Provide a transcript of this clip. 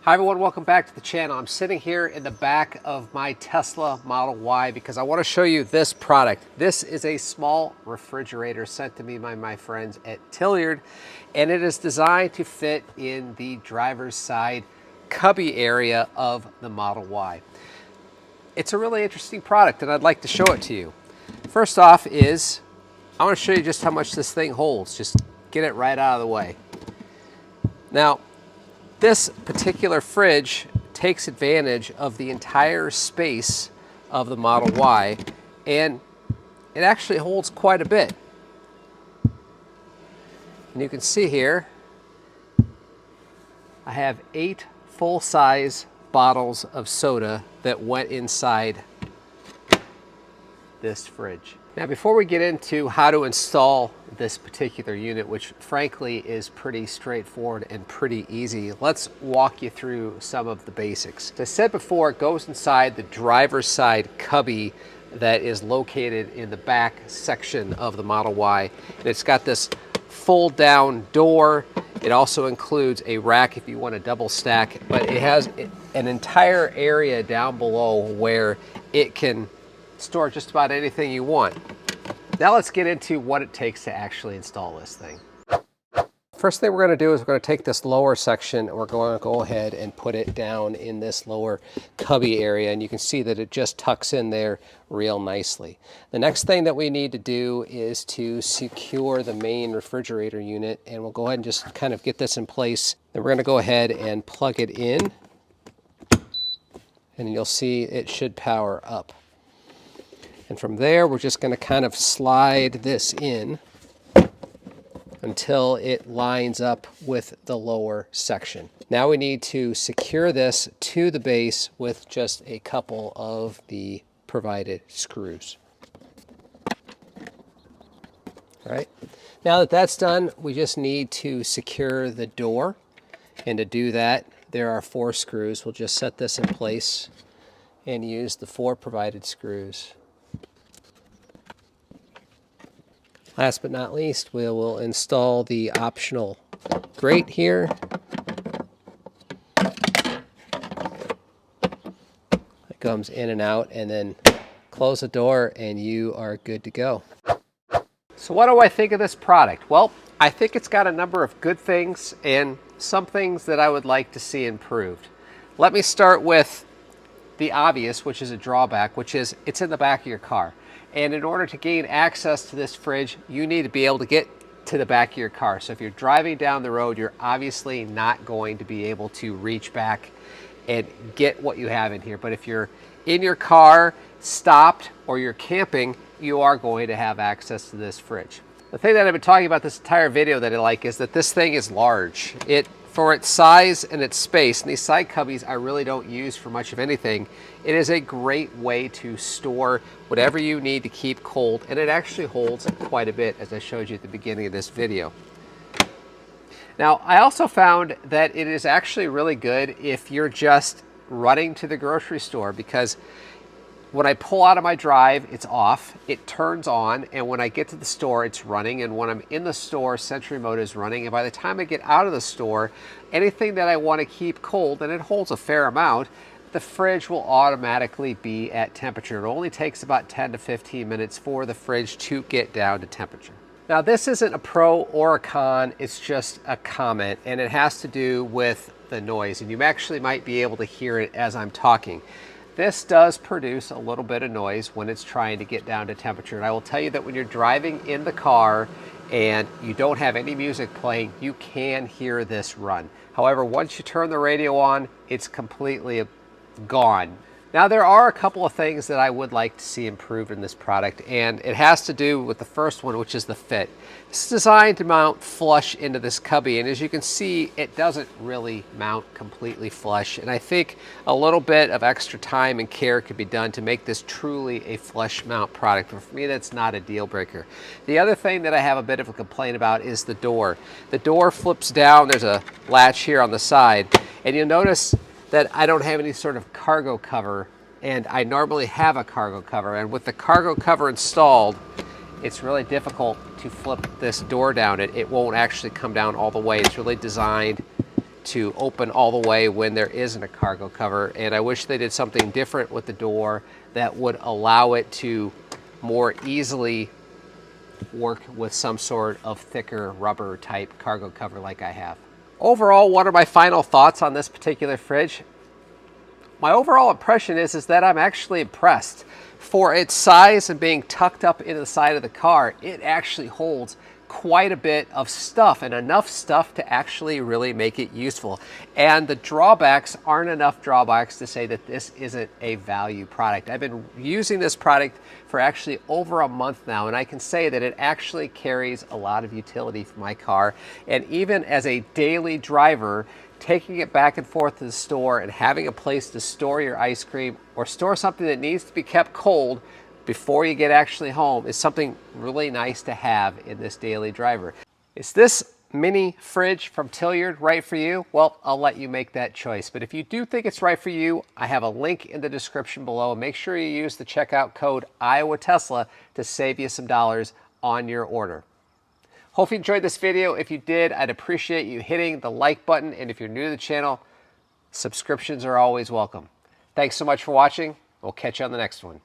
Hi everyone, welcome back to the channel. I'm sitting here in the back of my Tesla Model Y because I want to show you this product. This is a small refrigerator sent to me by my friends at Tlyard, and it is designed to fit in the driver's side cubby area of the Model Y. It's a really interesting product and I'd like to show it to you. First off is, I want to show you just how much this thing holds. Just get it right out of the way. Now, this particular fridge takes advantage of the entire space of the Model Y, and it actually holds quite a bit. And you can see here, I have 8 full-size bottles of soda that went inside this fridge. Now, before we get into how to install this particular unit, which frankly is pretty straightforward and pretty easy, let's walk you through some of the basics. As I said before, it goes inside the driver's side cubby that is located in the back section of the Model Y. And it's got this fold down door. It also includes a rack if you want to double stack, but it has an entire area down below where it can store just about anything you want. Now let's get into what it takes to actually install this thing. First thing we're going to do is we're going to take this lower section and we're going to go ahead and put it down in this lower cubby area, and you can see that it just tucks in there real nicely. The next thing that we need to do is to secure the main refrigerator unit, and we'll go ahead and just kind of get this in place. Then we're going to go ahead and plug it in, and you'll see it should power up. And from there, we're just going to kind of slide this in until it lines up with the lower section. Now we need to secure this to the base with just a couple of the provided screws. All right. Now that that's done, we just need to secure the door. And to do that, there are 4 screws. We'll just set this in place and use the 4 provided screws. Last but not least, we will install the optional grate here. It comes in and out, and then close the door and you are good to go. So what do I think of this product? Well, I think it's got a number of good things and some things that I would like to see improved. Let me start with the obvious, which is a drawback, which is it's in the back of your car. And in order to gain access to this fridge, you need to be able to get to the back of your car. So if you're driving down the road, you're obviously not going to be able to reach back and get what you have in here. But if you're in your car, stopped, or you're camping, you are going to have access to this fridge. The thing that I've been talking about this entire video that I like is that this thing is large. For its size and its space, and these side cubbies I really don't use for much of anything, it is a great way to store whatever you need to keep cold, and it actually holds quite a bit, as I showed you at the beginning of this video. Now, I also found that it is actually really good if you're just running to the grocery store, because when I pull out of my drive, it's off, it turns on, and when I get to the store, it's running, and when I'm in the store, Sentry Mode is running, and by the time I get out of the store, anything that I want to keep cold, and it holds a fair amount, the fridge will automatically be at temperature. It only takes about 10 to 15 minutes for the fridge to get down to temperature. Now, this isn't a pro or a con, it's just a comment, and it has to do with the noise, and you actually might be able to hear it as I'm talking. This does produce a little bit of noise when it's trying to get down to temperature. And I will tell you that when you're driving in the car and you don't have any music playing, you can hear this run. However, once you turn the radio on, it's completely gone. Now, there are a couple of things that I would like to see improved in this product, and it has to do with the first one, which is the fit. It's designed to mount flush into this cubby, and as you can see, it doesn't really mount completely flush, and I think a little bit of extra time and care could be done to make this truly a flush mount product, but for me, that's not a deal breaker. The other thing that I have a bit of a complaint about is the door. The door flips down, there's a latch here on the side, and you'll notice that I don't have any sort of cargo cover, and I normally have a cargo cover, and with the cargo cover installed, it's really difficult to flip this door down. It won't actually come down all the way. It's really designed to open all the way when there isn't a cargo cover. And I wish they did something different with the door that would allow it to more easily work with some sort of thicker rubber type cargo cover like I have. Overall, what are my final thoughts on this particular fridge? My overall impression is that I'm actually impressed. For its size and being tucked up into the side of the car, it actually holds quite a bit of stuff, and enough stuff to actually really make it useful. And the drawbacks aren't enough drawbacks to say that this isn't a value product. I've been using this product for actually over a month now, and I can say that it actually carries a lot of utility for my car. And even as a daily driver, taking it back and forth to the store and having a place to store your ice cream or store something that needs to be kept cold before you get actually home is something really nice to have in this daily driver. Is this mini fridge from Tlyard right for you? Well, I'll let you make that choice. But if you do think it's right for you, I have a link in the description below. Make sure you use the checkout code IOWATESLA to save you some dollars on your order. Hope you enjoyed this video. If you did, I'd appreciate you hitting the like button. And if you're new to the channel, subscriptions are always welcome. Thanks so much for watching. We'll catch you on the next one.